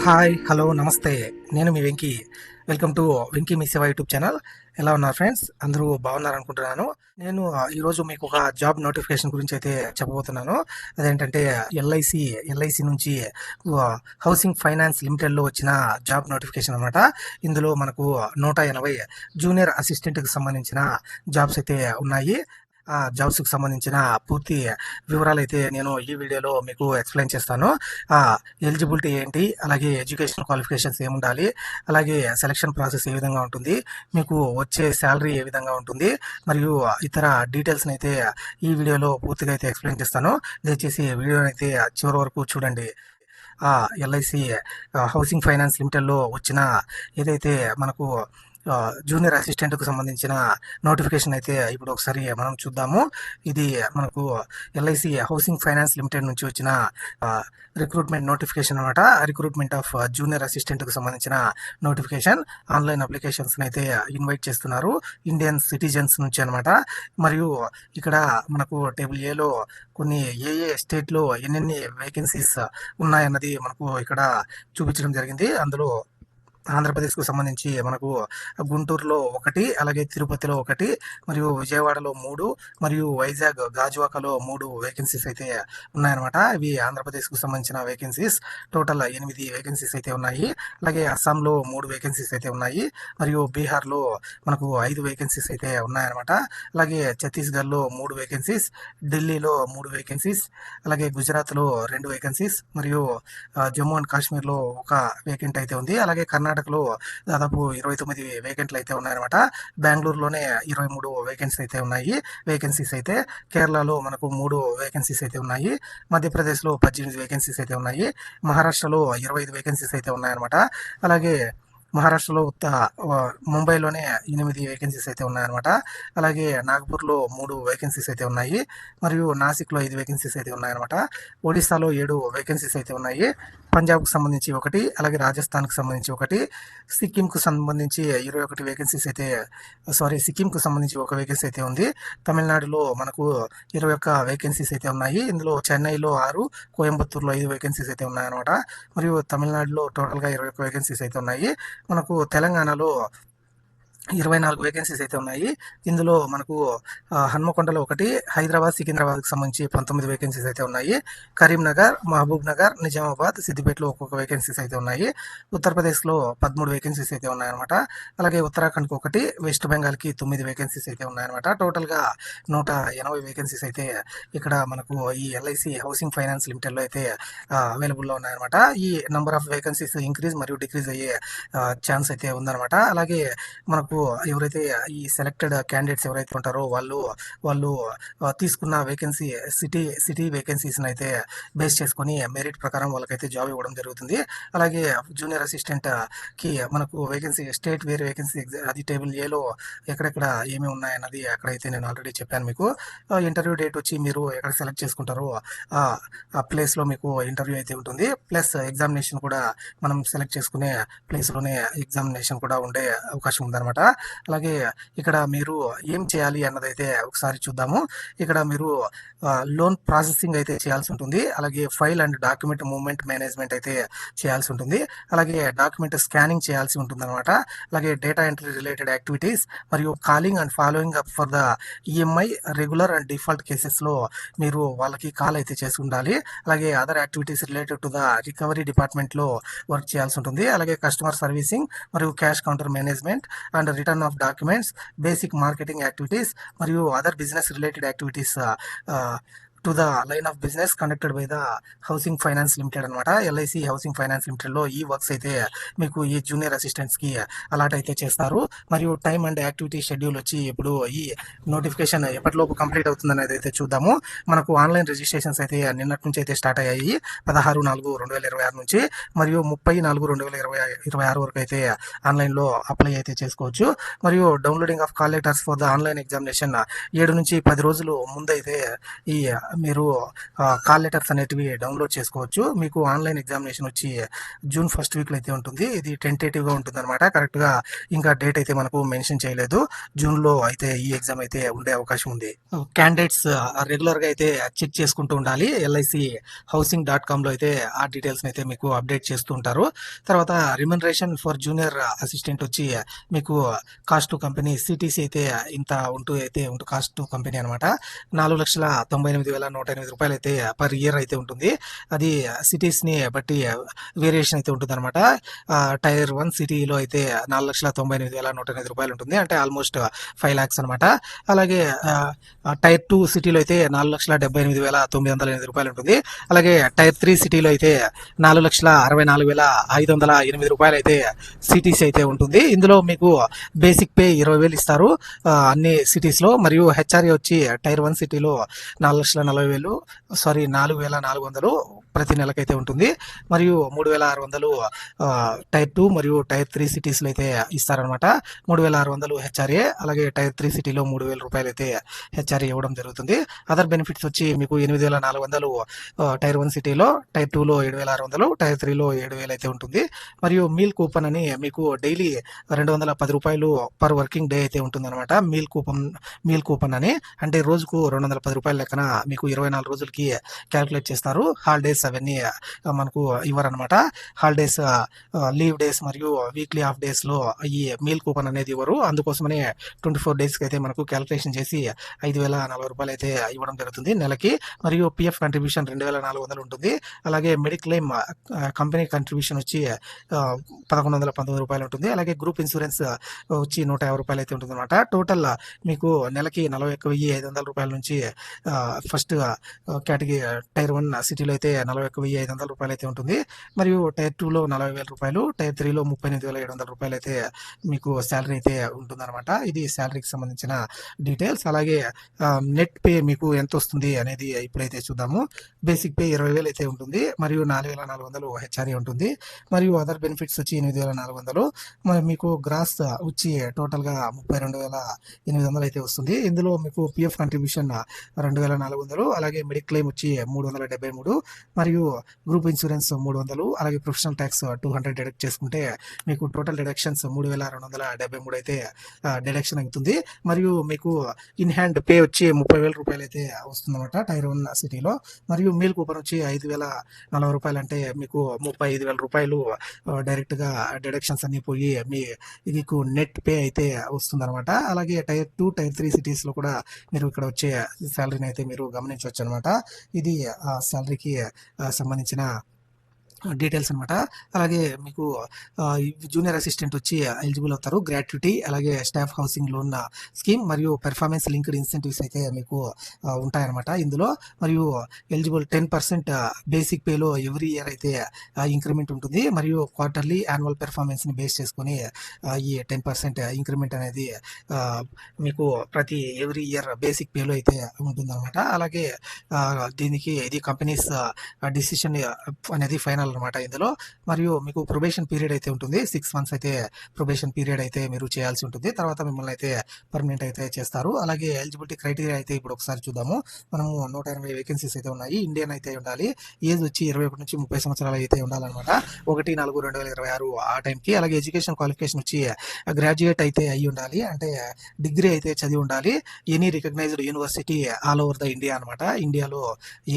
Hi, hello, నమస్తే. నేను మీ Venky. Welcome to Venky మీ సేవ యూట్యూబ్ ఛానల్. ఎలా ఉన్నారు ఫ్రెండ్స్? అందరూ బాగున్నారనుకుంటున్నాను. నేను ఈరోజు మీకు ఒక జాబ్ నోటిఫికేషన్ గురించి అయితే చెప్పబోతున్నాను. అదేంటంటే ఎల్ఐసి నుంచి హౌసింగ్ ఫైనాన్స్ లిమిటెడ్లో వచ్చిన జాబ్ నోటిఫికేషన్ అనమాట. ఇందులో మనకు 180 జూనియర్ అసిస్టెంట్కి సంబంధించిన జాబ్స్ అయితే ఉన్నాయి. ఆ జాబ్స్కి సంబంధించిన పూర్తి వివరాలైతే నేను ఈ వీడియోలో మీకు ఎక్స్ప్లెయిన్ చేస్తాను. ఎలిజిబిలిటీ ఏంటి, అలాగే ఎడ్యుకేషన్ క్వాలిఫికేషన్స్ ఏముండాలి, అలాగే సెలక్షన్ ప్రాసెస్ ఏ విధంగా ఉంటుంది, మీకు వచ్చే శాలరీ ఏ విధంగా ఉంటుంది, మరియు ఇతర డీటెయిల్స్ని అయితే ఈ వీడియోలో పూర్తిగా అయితే ఎక్స్ప్లెయిన్ చేస్తాను. దయచేసి వీడియోని అయితే చివరి వరకు చూడండి. ఎల్ఐసి హౌసింగ్ ఫైనాన్స్ లిమిటెడ్లో వచ్చిన ఏదైతే మనకు జూనియర్ అసిస్టెంట్కు సంబంధించిన నోటిఫికేషన్ అయితే ఇప్పుడు ఒకసారి మనం చూద్దాము. ఇది మనకు ఎల్ఐసి హౌసింగ్ ఫైనాన్స్ లిమిటెడ్ నుంచి వచ్చిన రిక్రూట్మెంట్ నోటిఫికేషన్ అనమాట. రిక్రూట్మెంట్ ఆఫ్ జూనియర్ అసిస్టెంట్కు సంబంధించిన నోటిఫికేషన్. ఆన్లైన్ అప్లికేషన్స్ అయితే ఇన్వైట్ చేస్తున్నారు ఇండియన్ సిటిజన్స్ నుంచి అనమాట. మరియు ఇక్కడ మనకు టేబుల్ ఏలో కొన్ని ఏ స్టేట్లో ఎన్నెన్ని వేకెన్సీస్ ఉన్నాయన్నది మనకు ఇక్కడ చూపించడం జరిగింది. అందులో ఆంధ్రప్రదేశ్కు సంబంధించి మనకు గుంటూరులో 1, అలాగే తిరుపతిలో 1, మరియు విజయవాడలో 3, మరియు వైజాగ్ గాజువాకలో 3 వేకెన్సీస్ అయితే ఉన్నాయన్నమాట. ఇవి ఆంధ్రప్రదేశ్కు సంబంధించిన వేకెన్సీస్. టోటల్ 8 వేకెన్సీస్ అయితే ఉన్నాయి. అలాగే అస్సాంలో 3 వేకెన్సీస్ అయితే ఉన్నాయి. మరియు బీహార్లో మనకు 5 వేకెన్సీస్ అయితే ఉన్నాయన్నమాట. అలాగే ఛత్తీస్గఢ్లో 3 వేకెన్సీస్, ఢిల్లీలో 3 వేకెన్సీస్, అలాగే గుజరాత్లో 2 వేకెన్సీస్, మరియు జమ్మూ అండ్ కాశ్మీర్లో 1 వేకెంట్ అయితే ఉంది. అలాగే కర్ణాటకలో దాదాపు 29 వేకెంట్లు అయితే ఉన్నాయన్నమాట. బెంగళూరులోనే 23 వేకెన్సీస్ అయితే. కేరళలో మనకు 3 వేకెన్సీస్ అయితే ఉన్నాయి. మధ్యప్రదేశ్లో 18 వేకెన్సీస్ అయితే ఉన్నాయి. మహారాష్ట్రలో 25 వేకెన్సీస్ అయితే ఉన్నాయన్నమాట. అలాగే మహారాష్ట్రలో ముంబైలోనే 8 వేకెన్సీస్ అయితే ఉన్నాయన్నమాట. అలాగే నాగ్పూర్లో 3 వేకెన్సీస్ అయితే ఉన్నాయి. మరియు నాసిక్లో 5 వేకెన్సీస్ అయితే ఉన్నాయన్నమాట. ఒడిశాలో 7 వేకెన్సీస్ అయితే ఉన్నాయి. పంజాబ్కు సంబంధించి 1, అలాగే రాజస్థాన్కి సంబంధించి 1, సిక్కింకు సంబంధించి 21 వేకెన్సీస్ అయితే సిక్కింకు సంబంధించి 1 వేకెన్సీ అయితే ఉంది. తమిళనాడులో మనకు 21 వేకెన్సీస్ అయితే ఉన్నాయి. ఇందులో చెన్నైలో 6, కోయంబత్తూరులో 5 వేకెన్సీస్ అయితే ఉన్నాయన్నమాట. మరియు తమిళనాడులో టోటల్గా 21 వేకెన్సీస్ అయితే ఉన్నాయి. మనకు తెలంగాణలో 24 వేకెన్సీస్ అయితే ఉన్నాయి. ఇందులో మనకు హన్మకొండలో 1, హైదరాబాద్, సికింద్రాబాద్కి సంబంధించి 19 వేకెన్సీస్ అయితే ఉన్నాయి. కరీంనగర్, మహబూబ్ నగర్, నిజామాబాద్, సిద్దిపేటలో ఒక్కొక్క వేకెన్సీస్ అయితే ఉన్నాయి. ఉత్తరప్రదేశ్లో 13 వేకెన్సీస్ అయితే ఉన్నాయన్నమాట. అలాగే ఉత్తరాఖండ్కి 1, వెస్ట్ బెంగాల్కి 9 వేకెన్సీస్ అయితే ఉన్నాయన్నమాట. టోటల్గా 180 వేకెన్సీస్ అయితే ఇక్కడ మనకు ఈ ఎల్ఐసి హౌసింగ్ ఫైనాన్స్ లిమిటెడ్లో అయితే అవైలబుల్లో ఉన్నాయన్నమాట. ఈ నెంబర్ ఆఫ్ వేకెన్సీస్ ఇంక్రీజ్ మరియు డిక్రీజ్ అయ్యే ఛాన్స్ అయితే ఉందన్నమాట. అలాగే మనకు ఎవరైతే ఈ సెలెక్టెడ్ క్యాండిడేట్స్ ఎవరైతే ఉంటారో వాళ్ళు తీసుకున్న వేకెన్సీ సిటీ వేకెన్సీస్ని అయితే బేస్ చేసుకొని మెరిట్ ప్రకారం వాళ్ళకైతే జాబ్ ఇవ్వడం జరుగుతుంది. అలాగే జూనియర్ అసిస్టెంట్కి మనకు వేకెన్సీ స్టేట్ వేరే వేకెన్సీ అది టేబుల్ ఏలో ఎక్కడెక్కడ ఏమేమి ఉన్నాయన్నది అక్కడైతే నేను ఆల్రెడీ చెప్పాను మీకు. ఇంటర్వ్యూ డేట్ వచ్చి మీరు ఎక్కడ సెలెక్ట్ చేసుకుంటారో ఆ ప్లేస్లో మీకు ఇంటర్వ్యూ అయితే ఉంటుంది. ప్లస్ ఎగ్జామినేషన్ కూడా మనం సెలెక్ట్ చేసుకునే ప్లేస్లోనే ఎగ్జామినేషన్ కూడా ఉండే అవకాశం ఉందన్నమాట. అలాగే ఇక్కడ మీరు ఏం చేయాలి అన్నదైతే ఒకసారి చూద్దాము. ఇక్కడ మీరు లోన్ ప్రాసెసింగ్ అయితే చేయాల్సి ఉంటుంది. అలాగే file and document movement management అయితే చేయాల్సి ఉంటుంది. అలాగే డాక్యుమెంట్ స్కానింగ్ చేయాల్సి ఉంటుంది అనమాట. అలాగే డేటా ఎంట్రీ రిలేటెడ్ యాక్టివిటీస్, మరియు calling and following up for the EMI regular and default కేసెస్లో మీరు వాళ్ళకి కాల్ అయితే చేసి ఉండాలి. అలాగే other activities related to the recovery డిపార్ట్మెంట్లో వర్క్ చేయాల్సి ఉంటుంది. అలాగే కస్టమర్ సర్వీసింగ్, మరియు cash counter management and return of documents, basic marketing activities, మరియు other business related activities to the line of business conducted by the housing finance limited అనమాట. LIC housing finance లిమిటెడ్లో ఈ works అయితే మీకు ఈ junior అసిస్టెంట్స్కి allot అయితే చేస్తారు. మరియు time and activity schedule వచ్చి ఇప్పుడు ఈ నోటిఫికేషన్ ఎప్పటిలోపు కంప్లీట్ అవుతుంది అనేది అయితే చూద్దాము. మనకు ఆన్లైన్ రిజిస్ట్రేషన్స్ అయితే నిన్నటి నుంచి అయితే స్టార్ట్ అయ్యాయి, 16/4/2026 నుంచి, మరియు 30/4/2026 వరకు అయితే ఆన్లైన్లో అప్లై అయితే చేసుకోవచ్చు. మరియు downloading of call letters for the online examination 7 నుంచి 10 రోజులు ముందైతే ఈ మీరు కాల్ లెటర్స్ అనేటివి డౌన్లోడ్ చేసుకోవచ్చు. మీకు ఆన్లైన్ ఎగ్జామినేషన్ వచ్చి జూన్ ఫస్ట్ వీక్లో అయితే ఉంటుంది. ఇది టెంటేటివ్గా ఉంటుంది అనమాట. కరెక్ట్గా ఇంకా డేట్ అయితే మనకు మెన్షన్ చేయలేదు. జూన్లో అయితే ఈ ఎగ్జామ్ అయితే ఉండే అవకాశం ఉంది. క్యాండిడేట్స్ రెగ్యులర్గా అయితే చెక్ చేసుకుంటూ ఉండాలి. ఎల్ఐసి housing.com లో అయితే ఆ డీటెయిల్స్ అయితే మీకు అప్డేట్ చేస్తూ ఉంటారు. తర్వాత రిమ్యునరేషన్ ఫర్ జూనియర్ అసిస్టెంట్ వచ్చి మీకు కాస్ట్ టు కంపెనీ సిటీసీ అయితే ఇంత ఉంటూ కాస్ట్ టు కంపెనీ అనమాట. 4,98,108 అయితే పర్ ఇయర్ అయితే ఉంటుంది. అది సిటీస్ని బట్టి వేరియేషన్ అయితే ఉంటుంది అనమాట. టైర్ 1 సిటీలో అయితే 4,98,108 ఉంటుంది, అంటే ఆల్మోస్ట్ 5 lakhs అనమాట. అలాగే టైర్ 2 సిటీలో అయితే 4,78,908 ఉంటుంది. అలాగే టైర్ 3 సిటీలో అయితే 4,64,508 అయితే సిటీసీ అయితే ఉంటుంది. ఇందులో మీకు బేసిక్ పే 20,000 ఇస్తారు అన్ని సిటీస్లో. మరియు హెచ్ఆర్ఏ వచ్చి టైర్ 1 సిటీలో 4,40,000 4,400 ప్రతి నెలకైతే ఉంటుంది. మరియు 3,600 టైర్ 2 మరియు టైర్ 3 సిటీస్లో అయితే ఇస్తారనమాట. 3,600 హెచ్ఆర్ఏ, అలాగే టైర్ 3 సిటీలో 3,000 రూపాయలు అయితే హెచ్ఆర్ఏ ఇవ్వడం జరుగుతుంది. అదర్ బెనిఫిట్స్ వచ్చి మీకు 8,400 టైర్ 1 సిటీలో, టైర్ 2లో 7,600, టైర్ 3లో 7,000 అయితే ఉంటుంది. మరియు మీల్ కూపన్ అని మీకు డైలీ 210 రూపాయలు పర్ వర్కింగ్ డే అయితే ఉంటుందన్నమాట. మీల్ కూపన్ అని, అంటే రోజుకు 210 రూపాయల లెక్కన మీకు 24 రోజులకి క్యాలిక్యులేట్ చేస్తారు. హాలిడేస్ అవన్నీ మనకు ఇవ్వరనమాట. హాలిడేస్, లీవ్ డేస్ మరియు వీక్లీ ఆఫ్ డేస్లో ఈ మీల్ కూపన్ అనేది ఇవ్వరు. అందుకోసమనే 24 డేస్కి అయితే మనకు క్యాలిక్యులేషన్ చేసి 5,040 రూపాయలు అయితే ఇవ్వడం జరుగుతుంది నెలకి. మరియు పిఎఫ్ కంట్రిబ్యూషన్ 2,400 ఉంటుంది. అలాగే మెడిక్లెయిమ్ కంపెనీ కంట్రిబ్యూషన్ వచ్చి 1,119 రూపాయలు ఉంటుంది. అలాగే గ్రూప్ ఇన్సూరెన్స్ వచ్చి 150 రూపాయలు అయితే ఉంటుంది అనమాట. టోటల్ మీకు నెలకి 41,500 రూపాయల నుంచి ఫస్ట్ కేటగిరీ టైర్ 1 సిటీలో అయితే 41,500 రూపాయలు అయితే ఉంటుంది. మరియు టైర్ 2లో 40,000 రూపాయలు, టైర్ 3లో 38,700 రూపాయలు అయితే మీకు శాలరీ అయితే ఉంటుందన్నమాట. ఇది శాలరీకి సంబంధించిన డీటెయిల్స్. అలాగే నెట్ పే మీకు ఎంత వస్తుంది అనేది ఇప్పుడైతే చూద్దాము. బేసిక్ పే 20,000 అయితే ఉంటుంది. మరియు 4,400 హెచ్ఆర్ఏ ఉంటుంది. మరియు అదర్ బెనిఫిట్స్ వచ్చి 8,400. మరి మీకు గ్రాస్ వచ్చి టోటల్గా 32,800 అయితే వస్తుంది. ఇందులో మీకు పిఎఫ్ కంట్రిబ్యూషన్ 2,400, అలాగే మెడిక్లెయిమ్ వచ్చి 373, మరియు గ్రూప్ ఇన్సూరెన్స్ 300, అలాగే ప్రొఫెషనల్ ట్యాక్స్ 200 డిడక్ట్ చేసుకుంటే మీకు టోటల్ డిడక్షన్స్ 3,273 అయితే డిడక్షన్ అవుతుంది. మరియు మీకు ఇన్ హ్యాండ్ పే వచ్చి 30,000 రూపాయలు అయితే వస్తుందన్నమాట టైర్ 1 సిటీలో. మరియు మీల్ కూపన్ వచ్చి 5,040 రూపాయలు, అంటే మీకు 35,000 రూపాయలు డైరెక్ట్గా డిడక్షన్స్ అన్ని పోయి మీకు నెట్ పే అయితే వస్తుందన్నమాట. అలాగే టైర్ 2, టైర్ 3 సిటీస్లో కూడా మీరు ఇక్కడ వచ్చే శాలరీని అయితే మీరు గమనించవచ్చు అనమాట. ఇది ఆ శాలరీకి సంబంధించిన డీటెయిల్స్ అనమాట. అలాగే మీకు జూనియర్ అసిస్టెంట్ వచ్చి ఎలిజిబుల్ అవుతారు. గ్రాట్యుటీ, అలాగే స్టాఫ్ హౌసింగ్ లోన్ స్కీమ్ మరియు పెర్ఫార్మెన్స్ లింక్డ్ ఇన్సెంటివ్స్ అయితే మీకు ఉంటాయన్నమాట ఇందులో. మరియు ఎలిజిబుల్ 10% బేసిక్ పేలో ఎవ్రీ ఇయర్ అయితే ఇంక్రిమెంట్ ఉంటుంది. మరియు క్వార్టర్లీ యాన్యువల్ పెర్ఫార్మెన్స్ని బేస్ చేసుకొని ఈ 10% ఇంక్రిమెంట్ అనేది మీకు ప్రతి ఎవ్రీ ఇయర్ బేసిక్ పేలో అయితే ఉంటుందన్నమాట. అలాగే దీనికి ఇది కంపెనీస్ డిసిషన్ అనేది ఫైనల్ అనమాట ఇందులో. మరియు మీకు ప్రొబేషన్ పీరియడ్ అయితే ఉంటుంది. 6 months అయితే ప్రొబేషన్ పీరియడ్ అయితే మీరు చేయాల్సి ఉంటుంది. తర్వాత మిమ్మల్ని అయితే పర్మనెంట్ అయితే చేస్తారు. అలాగే ఎలిజిబిలిటీ క్రైటీరియా అయితే ఇప్పుడు ఒకసారి చూద్దాము. మనము 180 వేకెన్సీస్ అయితే ఉన్నాయి. ఇండియన్ అయితే ఉండాలి. ఏజ్ వచ్చి 21 నుంచి 30 సంవత్సరాలు అయితే ఉండాలన్నమాట. 1/4/2026 ఆ టైంకి. అలాగే ఎడ్యుకేషన్ క్వాలిఫికేషన్ వచ్చి గ్రాడ్యుయేట్ అయితే అయ్యి ఉండాలి, అంటే డిగ్రీ అయితే చదివి ఉండాలి. Any recognised university all over the India అనమాట. ఇండియాలో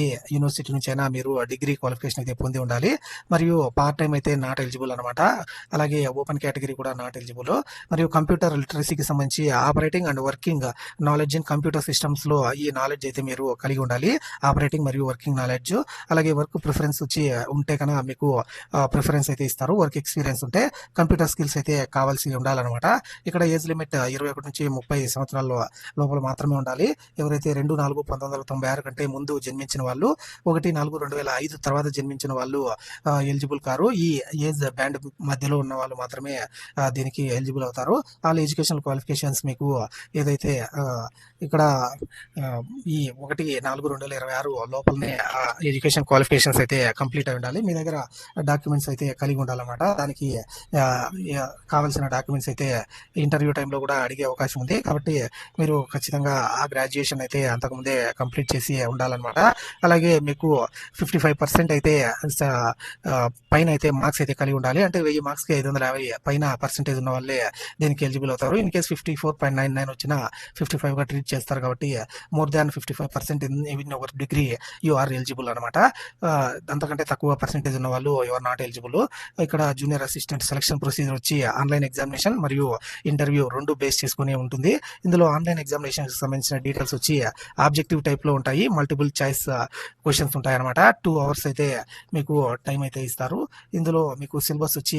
ఏ యూనివర్సిటీ నుంచి అయినా మీరు డిగ్రీ క్వాలిఫికేషన్ అయితే పొంది ఉండాలి. మరియు పార్ట్ టైం అయితే నాట్ ఎలిజిబుల్ అనమాట. అలాగే ఓపెన్ కేటగిరీ కూడా నాట్ ఎలిజిబుల్. మరియు కంప్యూటర్ లిటరసీకి సంబంధించి operating and working knowledge in computer సిస్టమ్స్లో ఈ నాలెడ్జ్ అయితే మీరు కలిగి ఉండాలి. ఆపరేటింగ్ మరియు వర్కింగ్ నాలెడ్జ్. అలాగే వర్క్ ప్రిఫరెన్స్ వచ్చి ఉంటే కనుక మీకు ప్రిఫరెన్స్ అయితే ఇస్తారు. వర్క్ ఎక్స్పీరియన్స్ ఉంటే, కంప్యూటర్ స్కిల్స్ అయితే కావాల్సి ఉండాలన్నమాట. ఇక్కడ ఏజ్ లిమిట్ 21 నుంచి 30 సంవత్సరాల లోపల మాత్రమే ఉండాలి. ఎవరైతే 2/4/1996 కంటే ముందు జన్మించిన వాళ్ళు, 1/4/2005 తర్వాత జన్మించిన వాళ్ళు ఎలిజిబుల్ కారు. ఈ ఏజ్ బ్యాండ్ మధ్యలో ఉన్న వాళ్ళు మాత్రమే దీనికి ఎలిజిబుల్ అవుతారు. ఆల్ ఎడ్యుకేషనల్ క్వాలిఫికేషన్స్ మీకు ఏదైతే ఇక్కడ ఈ 1/4/2026 లోపలనే ఎడ్యుకేషన్ క్వాలిఫికేషన్స్ అయితే కంప్లీట్ అయి ఉండాలి. మీ దగ్గర డాక్యుమెంట్స్ అయితే కలిగి ఉండాలన్నమాట. దానికి కావాల్సిన డాక్యుమెంట్స్ అయితే ఇంటర్వ్యూ టైంలో కూడా అడిగే అవకాశం ఉంది. కాబట్టి మీరు ఖచ్చితంగా ఆ గ్రాడ్యుయేషన్ అయితే అంతకుముందే కంప్లీట్ చేసి ఉండాలన్నమాట. అలాగే మీకు 55% అయితే పైన అయితే మార్క్స్ అయితే కలిగి ఉండాలి. అంటే 1000 మార్క్స్కి 550 పైన పర్సెంటేజ్ ఉన్న వాళ్ళే దీనికి ఎలిజిబుల్ అవుతారు. ఇన్ కేస్ 54.99 వచ్చినా 55గా ట్రీట్ చేస్తారు. కాబట్టి మోర్ దాన్ 55% ఇన్ ఒక డిగ్రీ యు ఆర్ ఎలిజిబుల్ అనమాట. అంతకంటే తక్కువ పర్సెంటేజ్ ఉన్న వాళ్ళు యు ఆర్ నాట్ ఎలిజిబుల్. ఇక్కడ జూనియర్ అసిస్టెంట్ సెలక్షన్ ప్రొసీజర్ వచ్చి ఆన్లైన్ ఎగ్జామినేషన్ మరియు ఇంటర్వ్యూ రెండు బేస్ చేసుకుని ఉంటుంది. ఇందులో ఆన్లైన్ ఎగ్జామినేషన్ సంబంధించిన డీటెయిల్స్ వచ్చి ఆబ్జెక్టివ్ టైప్లో ఉంటాయి. మల్టిపుల్ చాయిస్ క్వశ్చన్స్ ఉంటాయి అనమాట. 2 hours అయితే మీకు టైం అయితే ఇస్తారు. ఇందులో మీకు సిలబస్ వచ్చి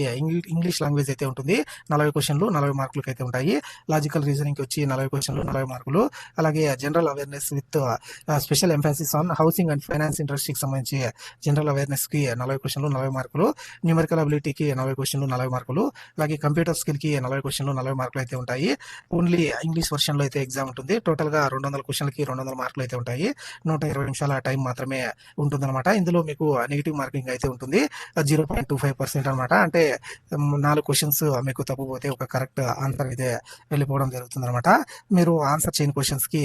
ఇంగ్లీష్ లాంగ్వేజ్ అయితే ఉంటుంది. 40 క్వశ్చన్లు 40 మార్కులకి అయితే ఉంటాయి. లాజికల్ రీజనింగ్ వచ్చి 40 క్వశ్చన్లు 40 మార్కులు. అలాగే general awareness with special emphasis on housing and finance ఇండస్ట్రీకి సంబంధించి జనరల్ అవేర్నెస్కి 40 క్వశ్చన్లు 40 మార్కులు. న్యూమరికల్ అబిలిటీకి 40 క్వశ్చన్లు 40 మార్కులు. అలాగే కంప్యూటర్ స్కిల్కి 40 క్వశ్చన్లు 40 మార్కులు అయితే ఉంటాయి. ఓన్లీ ఇంగ్లీష్ వర్షన్లో అయితే ఎగ్జామ్ ఉంటుంది. టోటల్గా 200 క్వశ్చన్లకి 200 మార్కులు అయితే ఉంటాయి. 120 నిమిషాల టైం మాత్రమే ఉంటుందన్నమాట. ఇందులో మీకు నెగిటివ్ మార్కింగ్ అయితే ఉంటుంది. 0.25% అనమాట. అంటే 4 క్వశ్చన్స్ మీకు తప్పుపోతే ఒక కరెక్ట్ ఆన్సర్ అయితే వెళ్ళిపోవడం జరుగుతుంది అనమాట. మీరు ఆన్సర్ చేయని క్వశ్చన్స్కి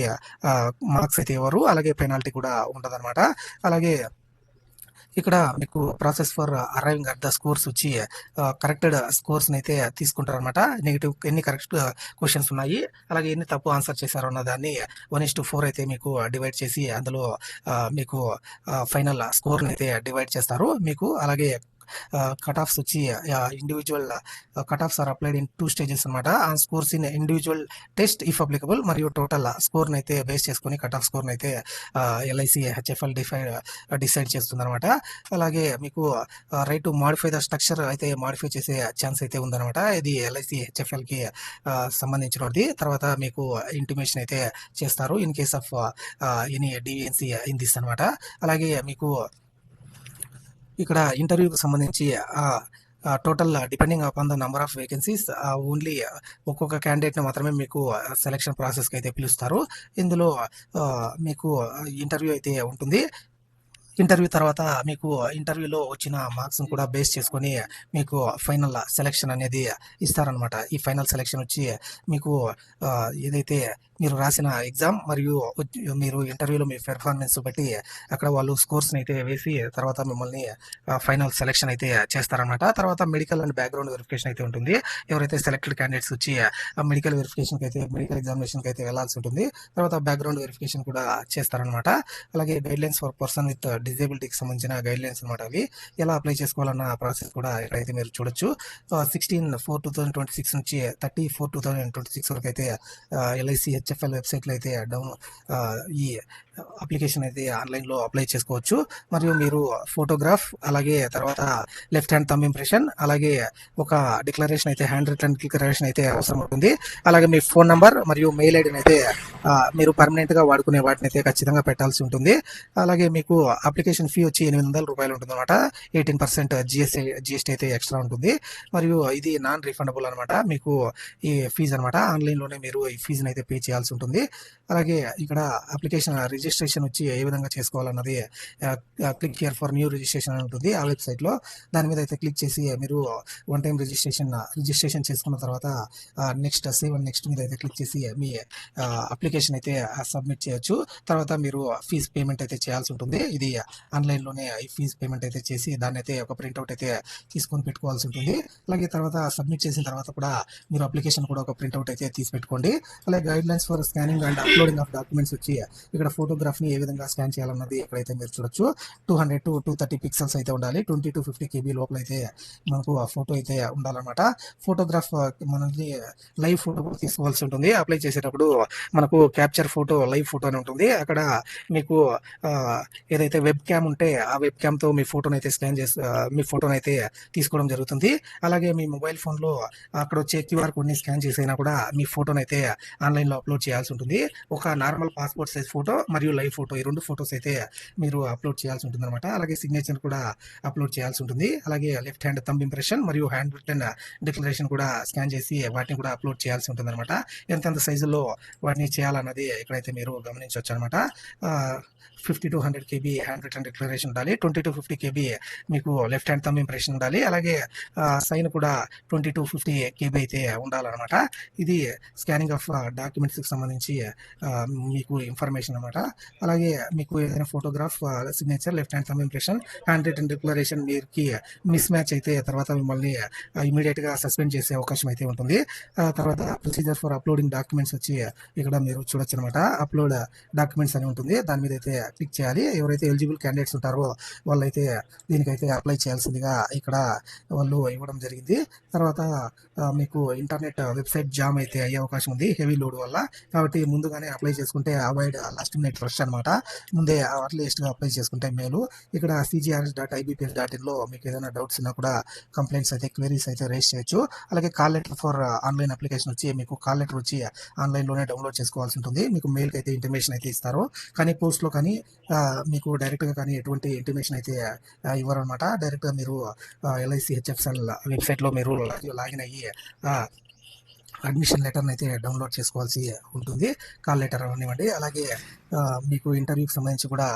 మార్క్స్ అయితే ఇవ్వరు. అలాగే పెనాల్టీ కూడా ఉంటుందన్నమాట. అలాగే ఇక్కడ మీకు process for arriving at the scores వచ్చి కరెక్టెడ్ స్కోర్స్ని అయితే తీసుకుంటారు అనమాట. నెగిటివ్ ఎన్ని కరెక్ట్ క్వశ్చన్స్ ఉన్నాయి, అలాగే ఎన్ని తప్పు ఆన్సర్ చేశారు అన్న దాన్ని 1:4 అయితే మీకు డివైడ్ చేసి అందులో మీకు ఫైనల్ స్కోర్ని అయితే డివైడ్ చేస్తారు మీకు. అలాగే కట్ ఆఫ్స్ వచ్చి individual cut offs are applied in 2 stages అనమాట. ఆ scores in individual test if applicable మరియు టోటల్ స్కోర్ని అయితే బేస్ చేసుకొని కట్ ఆఫ్ స్కోర్ని అయితే ఎల్ఐసి హెచ్ఎఫ్ఎల్ డిసైడ్ చేస్తుంది అనమాట. అలాగే మీకు right to modify the structure అయితే మాడిఫై చేసే ఛాన్స్ అయితే ఉందన్నమాట. ఇది ఎల్ఐసి హెచ్ఎఫ్ఎల్కి సంబంధించినది. తర్వాత మీకు ఇంటిమేషన్ అయితే చేస్తారు in case of any deviancy in this అనమాట. అలాగే మీకు ఇక్కడ ఇంటర్వ్యూకి సంబంధించి total depending upon the number of vacancies only ఒక్కొక్క క్యాండిడేట్ని మాత్రమే మీకు సెలక్షన్ ప్రాసెస్కి అయితే పిలుస్తారు. ఇందులో మీకు ఇంటర్వ్యూ అయితే ఉంటుంది. ఇంటర్వ్యూ తర్వాత మీకు ఇంటర్వ్యూలో వచ్చిన మార్క్స్ని కూడా బేస్ చేసుకొని మీకు ఫైనల్ సెలెక్షన్ అనేది ఇస్తారనమాట. ఈ ఫైనల్ సెలెక్షన్ వచ్చి మీకు ఏదైతే మీరు రాసిన ఎగ్జామ్ మరియు మీరు ఇంటర్వ్యూలో మీ పెర్ఫార్మెన్స్ బట్టి అక్కడ వాళ్ళు స్కోర్స్ని అయితే వేసి తర్వాత మిమ్మల్ని ఫైనల్ సెలెక్షన్ అయితే చేస్తారనమాట. తర్వాత మెడికల్ అండ్ బ్యాక్గ్రౌండ్ వెరిఫికేషన్ అయితే ఉంటుంది. ఎవరైతే సెలెక్టెడ్ క్యాండిడేట్స్ వచ్చి మెడికల్ వెరిఫికేషన్కి అయితే మెడికల్ ఎగ్జామినేషన్కి అయితే వెళ్లాల్సి ఉంటుంది. తర్వాత బ్యాక్గ్రౌండ్ వెరిఫికేషన్ కూడా చేస్తారనమాట. అలాగే గైడ్లైన్స్ ఫర్ పర్సన్ విత్ డిజేబిలిటీకి సంబంధించిన గైడ్లైన్స్ అనమాట. అవి ఎలా అప్లై చేసుకోవాలన్న ప్రాసెస్ కూడా ఇక్కడైతే మీరు చూడొచ్చు. 16/4/2026 నుంచి 30/4/2026 వరకు అయితే ఎల్ఐసి హెచ్ఎఫ్ఎల్ వెబ్సైట్లో అయితే ఈ అప్లికేషన్ అయితే ఆన్లైన్లో అప్లై చేసుకోవచ్చు. మరియు మీరు ఫోటోగ్రాఫ్, అలాగే తర్వాత లెఫ్ట్ హ్యాండ్ థంబ్ ఇంప్రెషన్, అలాగే ఒక డిక్లరేషన్ అయితే హ్యాండ్ రిటర్న్ డిక్లరేషన్ అయితే అవసరం ఉంటుంది. అలాగే మీ ఫోన్ నంబర్ మరియు మెయిల్ ఐడిని అయితే మీరు పర్మనెంట్గా వాడుకునే వాటిని అయితే ఖచ్చితంగా పెట్టాల్సి ఉంటుంది. అలాగే మీకు అప్లికేషన్ ఫీ వచ్చి 800 రూపాయలు ఉంటుంది అనమాట. 18% జిఎస్టీ అయితే ఎక్స్ట్రా ఉంటుంది. మరియు ఇది నాన్ రీఫండబుల్ అనమాట. మీకు ఈ ఫీజు అనమాట. ఆన్లైన్లోనే మీరు ఈ ఫీజుని అయితే పే చేయాల్సి ఉంటుంది. అలాగే ఇక్కడ అప్లికేషన్ రిజిస్ట్రేషన్ వచ్చి ఏ విధంగా చేసుకోవాలన్నది click here for new registration అని ఉంటుంది ఆ వెబ్సైట్లో. దాని మీద అయితే క్లిక్ చేసి మీరు వన్ టైం రిజిస్ట్రేషన్ చేసుకున్న తర్వాత నెక్స్ట్ సేవ్ అండ్ నెక్స్ట్ మీద అయితే క్లిక్ చేసి మీ అప్లికేషన్ అయితే సబ్మిట్ చేయొచ్చు. తర్వాత మీరు ఫీజ్ పేమెంట్ అయితే చేయాల్సి ఉంటుంది. ఇది ఆన్లైన్లోనే ఈ ఫీజ్ పేమెంట్ అయితే చేసి దాన్ని అయితే ఒక ప్రింట్అవుట్ అయితే తీసుకొని పెట్టుకోవాల్సి ఉంటుంది. అలాగే తర్వాత సబ్మిట్ చేసిన తర్వాత కూడా మీరు అప్లికేషన్ కూడా ఒక ప్రింట్అవుట్ అయితే తీసి పెట్టుకోండి. అలాగే guide lines for scanning and uploading of documents వచ్చి ఇక్కడ ఫోటోగ్రాఫ్ని ఏ విధంగా స్కాన్ చేయాలన్నది ఇక్కడైతే మీరు చూడొచ్చు. 200 to 230 పిక్సెల్స్ అయితే ఉండాలి. 20 to 50 KB లోపల అయితే మనకు ఆ ఫోటో అయితే ఉండాలన్నమాట. ఫోటోగ్రాఫ్ మనకి లైవ్ ఫోటో తీసుకోవాల్సి ఉంటుంది. అప్లై చేసేటప్పుడు మనకు క్యాప్చర్ ఫోటో, లైవ్ ఫోటో అని ఉంటుంది. అక్కడ మీకు ఏదైతే వెబ్ క్యామ్ ఉంటే ఆ వెబ్ క్యామ్తో మీ ఫోటోని అయితే స్కాన్ చేసి మీ ఫోటోని అయితే తీసుకోవడం జరుగుతుంది. అలాగే మీ మొబైల్ ఫోన్లో అక్కడ వచ్చే QR కోడ్ని స్కాన్ చేసైనా కూడా మీ ఫోటోని అయితే ఆన్లైన్లో అప్లోడ్ చేయాల్సి ఉంటుంది. ఒక నార్మల్ పాస్పోర్ట్ సైజ్ ఫోటో మరియు మరియు లైవ్ ఫోటో, ఈ 2 ఫోటోస్ అయితే మీరు అప్లోడ్ చేయాల్సి ఉంటుందన్నమాట. అలాగే సిగ్నేచర్ కూడా అప్లోడ్ చేయాల్సి ఉంటుంది. అలాగే లెఫ్ట్ హ్యాండ్ థంబ్ ఇంప్రెషన్ మరియు హ్యాండ్ రిటెన్ డిక్లరేషన్ కూడా స్కాన్ చేసి వాటిని కూడా అప్లోడ్ చేయాల్సి ఉంటుందన్నమాట. ఎంతెంత సైజుల్లో వాటిని చేయాలన్నది ఇక్కడైతే మీరు గమనించవచ్చనమాట. 50-100 కేబీ హ్యాండ్ రిటెన్ డిక్లరేషన్ ఉండాలి. 20-50 కేబీ మీకు లెఫ్ట్ హ్యాండ్ థంబ్ ఇంప్రెషన్ ఉండాలి. అలాగే సైన్ కూడా 20-50 కేబీ అయితే ఉండాలన్నమాట. ఇది స్కానింగ్ ఆఫ్ డాక్యుమెంట్స్కి సంబంధించి మీకు ఇన్ఫర్మేషన్ అనమాట. అలాగే మీకు ఏదైనా photograph, signature, left hand thumb impression, hand written declaration మీరుకి మిస్ మ్యాచ్ అయితే తర్వాత మిమ్మల్ని ఇమీడియట్గా సస్పెండ్ చేసే అవకాశం అయితే ఉంటుంది. తర్వాత ప్రొసీజర్ ఫర్ అప్లోడింగ్ డాక్యుమెంట్స్ వచ్చి ఇక్కడ మీరు చూడొచ్చు అనమాట. అప్లోడ్ డాక్యుమెంట్స్ అని ఉంటుంది. దాని మీద అయితే క్లిక్ చేయాలి. ఎవరైతే ఎలిజిబుల్ క్యాండిడేట్స్ ఉంటారో వాళ్ళైతే దీనికైతే అప్లై చేయాల్సిందిగా ఇక్కడ వాళ్ళు ఇవ్వడం జరిగింది. తర్వాత మీకు ఇంటర్నెట్ వెబ్సైట్ జామ్ అయితే అయ్యే అవకాశం ఉంది హెవీ లోడ్ వల్ల. కాబట్టి ముందుగానే అప్లై చేసుకుంటే అవాయిడ్ లాస్ట్ మినిట్ రష్ అనమాట. ముందే అర్లీస్ట్గా అప్లై చేసుకుంటే మేలు. ఇక్కడ cgrs.ibps.in మీకు ఏదైనా డౌట్స్ ఉన్నా కూడా కంప్లైంట్స్ అయితే, క్వెరీస్ అయితే రేస్ చేయొచ్చు. అలాగే call letter for online application వచ్చి మీకు కాల్ లెటర్ వచ్చి ఆన్లైన్లోనే డౌన్లోడ్ చేసుకోవాల్సి ఉంటుంది. మీకు మెయిల్కి అయితే ఇంటిమేషన్ అయితే ఇస్తారు. కానీ పోస్ట్లో కానీ మీకు డైరెక్ట్గా కానీ ఎటువంటి ఇంటిమేషన్ అయితే ఇవ్వరు అనమాట. డైరెక్ట్గా మీరు ఎల్ఐసి హెచ్ఎఫ్ఎల్ వెబ్సైట్లో మీరు లాగిన్ అయ్యి అడ్మిషన్ లెటర్ని అయితే డౌన్లోడ్ చేసుకోవాల్సి ఉంటుంది. కాల్ లెటర్ అనివ్వండి. అలాగే మీకు ఇంటర్వ్యూకి సంబంధించి కూడా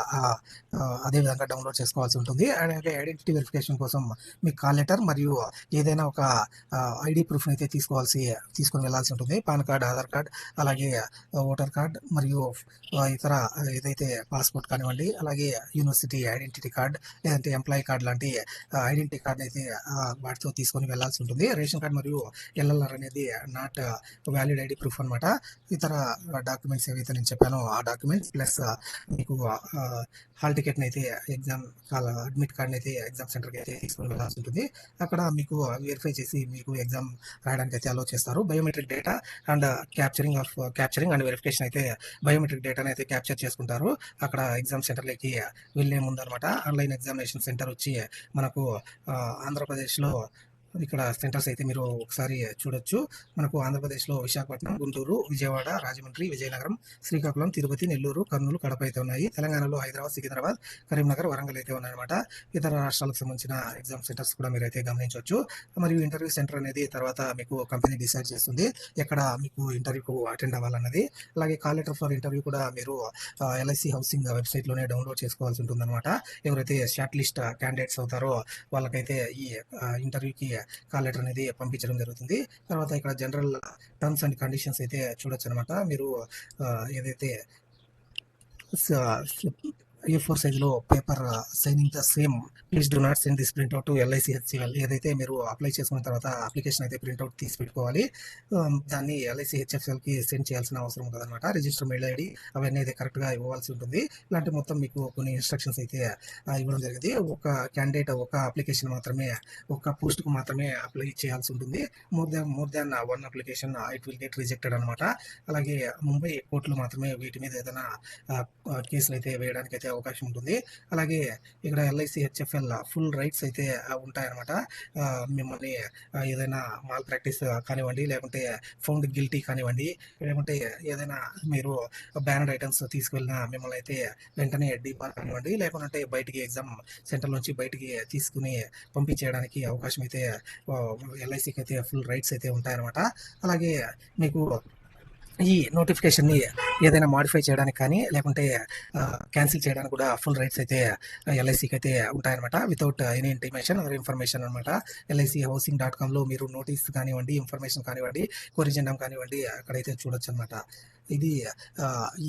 అదే విధంగా డౌన్లోడ్ చేసుకోవాల్సి ఉంటుంది. అలాగే ఐడెంటిటీ వెరిఫికేషన్ కోసం మీ కాల్ లెటర్ మరియు ఏదైనా ఒక ఐడి ప్రూఫ్ని అయితే తీసుకొని వెళ్ళాల్సి ఉంటుంది. పాన్ కార్డ్, ఆధార్ కార్డ్, అలాగే ఓటర్ కార్డ్ మరియు ఇతర ఏదైతే పాస్పోర్ట్ కానివ్వండి, అలాగే యూనివర్సిటీ ఐడెంటిటీ కార్డ్, లేదంటే ఎంప్లాయీ కార్డ్ లాంటి ఐడెంటిటీ కార్డ్ అయితే వాటితో తీసుకొని వెళ్ళాల్సి ఉంటుంది. రేషన్ కార్డ్ మరియు ఎల్ఎల్ఆర్ అనేది నాట్ వ్యాలిడ్ ఐడి ప్రూఫ్ అనమాట. ఇతర డాక్యుమెంట్స్ ఏవైతే నేను చెప్పానో ఆ డాక్యుమెంట్స్ ప్లస్ మీకు హాల్ టికెట్ని అయితే అడ్మిట్ కార్డ్ని అయితే ఎగ్జామ్ సెంటర్కి అయితే తీసుకొని వెళ్ళాల్సి ఉంటుంది. అక్కడ మీకు వెరిఫై చేసి మీకు ఎగ్జామ్ రాయడానికి అయితే అలో చేస్తారు. Biometric data and capturing and verification అయితే బయోమెట్రిక్ డేటాని అయితే క్యాప్చర్ చేసుకుంటారు అక్కడ ఎగ్జామ్ సెంటర్లోకి వెళ్ళే ముందు అనమాట. ఆన్లైన్ ఎగ్జామినేషన్ సెంటర్ వచ్చి మనకు ఆంధ్రప్రదేశ్లో ఇక్కడ సెంటర్స్ అయితే మీరు ఒకసారి చూడొచ్చు. మనకు ఆంధ్రప్రదేశ్లో విశాఖపట్నం, గుంటూరు, విజయవాడ, రాజమండ్రి, విజయనగరం, శ్రీకాకుళం, తిరుపతి, నెల్లూరు, కర్నూలు, కడప అయితే ఉన్నాయి. తెలంగాణలో హైదరాబాద్, సికింద్రాబాద్, కరీంనగర్, వరంగల్ అయితే ఉన్నాయన్నమాట. ఇతర రాష్ట్రాలకు సంబంధించిన ఎగ్జామ్ సెంటర్స్ కూడా మీరు అయితే గమనించవచ్చు. మరియు ఇంటర్వ్యూ సెంటర్ అనేది తర్వాత మీకు కంపెనీ డిసైడ్ చేస్తుంది ఎక్కడ మీకు ఇంటర్వ్యూకు అటెండ్ అవ్వాలన్నది. అలాగే కాల్ లెటర్ ఫర్ ఇంటర్వ్యూ కూడా మీరు ఎల్ఐసి హౌసింగ్ వెబ్సైట్లోనే డౌన్లోడ్ చేసుకోవాల్సి ఉంటుందన్నమాట. ఎవరైతే షార్ట్ లిస్ట్ క్యాండిడేట్స్ అవుతారో వాళ్ళకైతే ఈ ఇంటర్వ్యూకి కాల్ లెటర్ అనేది పంపించడం జరుగుతుంది. తర్వాత ఇక్కడ జనరల్ టర్మ్స్ అండ్ కండిషన్స్ అయితే చూడొచ్చు అనమాట. మీరు ఏదైతే A4 సైజులో paper signing the same please do not send this printout to LIC HCl ఏదైతే మీరు అప్లై చేసుకున్న తర్వాత అప్లికేషన్ అయితే ప్రింట్అవుట్ తీసి పెట్టుకోవాలి. దాన్ని ఎల్ఐసి హెచ్ఎఫ్ఎల్కి సెండ్ చేయాల్సిన అవసరం ఉంటుందన్నమాట. రిజిస్టర్ మెయిల్ ఐడి అవన్నీ అయితే కరెక్ట్గా ఇవ్వాల్సి ఉంటుంది. ఇలాంటి మొత్తం మీకు కొన్ని ఇన్స్ట్రక్షన్స్ అయితే ఇవ్వడం జరిగింది. ఒక క్యాండిడేట్ ఒక అప్లికేషన్ మాత్రమే, ఒక పోస్ట్కు మాత్రమే అప్లై చేయాల్సి ఉంటుంది. More than one application it will get rejected అనమాట. అలాగే ముంబై కోర్టులు మాత్రమే వీటి మీద ఏదైనా కేసులు అయితే వేయడానికి అయితే అవకాశం ఉంటుంది. అలాగే ఇక్కడ ఎల్ఐసి హెచ్ఎఫ్ఎల్ ఫుల్ రైట్స్ అయితే ఉంటాయన్నమాట. మిమ్మల్ని ఏదైనా మాల్ ప్రాక్టీస్ కానివ్వండి, లేకుంటే ఫౌండ్ గిల్టీ కానివ్వండి, లేకుంటే ఏదైనా మీరు బ్యానర్డ్ ఐటమ్స్ తీసుకువెళ్ళినా మిమ్మల్ని అయితే వెంటనే డీపార్ కానివ్వండి, లేకుంటే బయటికి ఎగ్జామ్ సెంటర్ నుంచి బయటికి తీసుకుని పంపించేయడానికి అవకాశం అయితే ఎల్ఐసికి అయితే ఫుల్ రైట్స్ అయితే ఉంటాయన్నమాట. అలాగే మీకు ఈ నోటిఫికేషన్ని ఏదైనా మాడిఫై చేయడానికి కానీ లేకుంటే క్యాన్సిల్ చేయడానికి కూడా ఫుల్ రైట్స్ అయితే ఎల్ఐసికి అయితే ఉంటాయన్నమాట. Without any intimation or information అనమాట. ఎల్ఐసి హౌసింగ్.comలో మీరు నోటీస్ కానివ్వండి, ఇన్ఫర్మేషన్ కానివ్వండి, కొరిజెండం కానివ్వండి అక్కడైతే చూడొచ్చు అనమాట. ఇది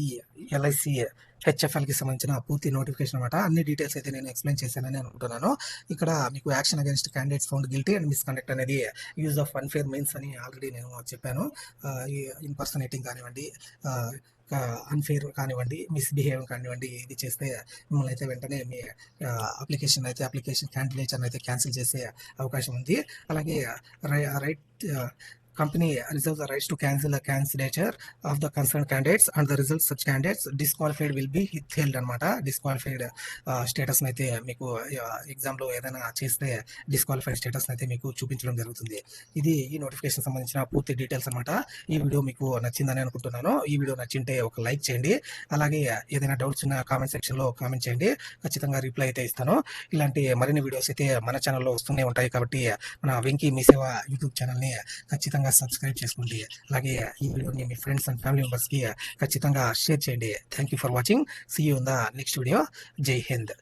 ఈ ఎల్ఐసి హెచ్ఎఫ్ఎల్కి సంబంధించిన పూర్తి నోటిఫికేషన్ అనమాట. అన్ని డీటెయిల్స్ అయితే నేను ఎక్స్ప్లెయిన్ చేశానని అనుకుంటున్నాను. ఇక్కడ మీకు action against candidates found guilty and misconduct అనేది యూజ్ ఆఫ్ అన్ఫేర్ మీన్స్ అని ఆల్రెడీ నేను చెప్పాను. ఇన్పర్సనేటింగ్ కానివ్వండి, అన్ఫేర్ కానివ్వండి, మిస్బిహేవ్ కానివ్వండి, ఇది చేస్తే మిమ్మల్ని అయితే వెంటనే మీ అప్లికేషన్ క్యాండిడేట్స్ అయితే క్యాన్సిల్ చేసే అవకాశం ఉంది. అలాగే right company reserves the rights to cancel the candidature of the concerned candidates and the results such candidates disqualified will be withheld అనమాట. డిస్క్వాలిఫైడ్ స్టేటస్ అయితే మీకు ఎగ్జామ్ లో ఏదైనా చేస్తే డిస్క్వాలిఫైడ్ స్టేటస్ అయితే మీకు చూపించడం జరుగుతుంది. ఇది ఈ నోటిఫికేషన్ సంబంధించిన పూర్తి డీటెయిల్స్ అనమాట. ఈ వీడియో మీకు నచ్చిందని అనుకుంటున్నాను. ఈ వీడియో నచ్చింటే ఒక లైక్ చేయండి. అలాగే ఏదైనా డౌట్స్ ఉన్న కామెంట్ సెక్షన్ లో కామెంట్ చేయండి. ఖచ్చితంగా రిప్లై అయితే ఇస్తాను. ఇలాంటి మరిన్ని వీడియోస్ అయితే మన ఛానల్లో వస్తూనే ఉంటాయి కాబట్టి మన వెంకీ మీ సేవ యూట్యూబ్ ఛానల్ని ఖచ్చితంగా సబ్స్క్రైబ్ చేసుకోండి. అలాగే ఈ వీడియోని మీ ఫ్రెండ్స్ అండ్ ఫ్యామిలీ మెంబర్స్కి ఖచ్చితంగా షేర్ చేయండి. Thank you for watching. See you in the next video. జై హింద్.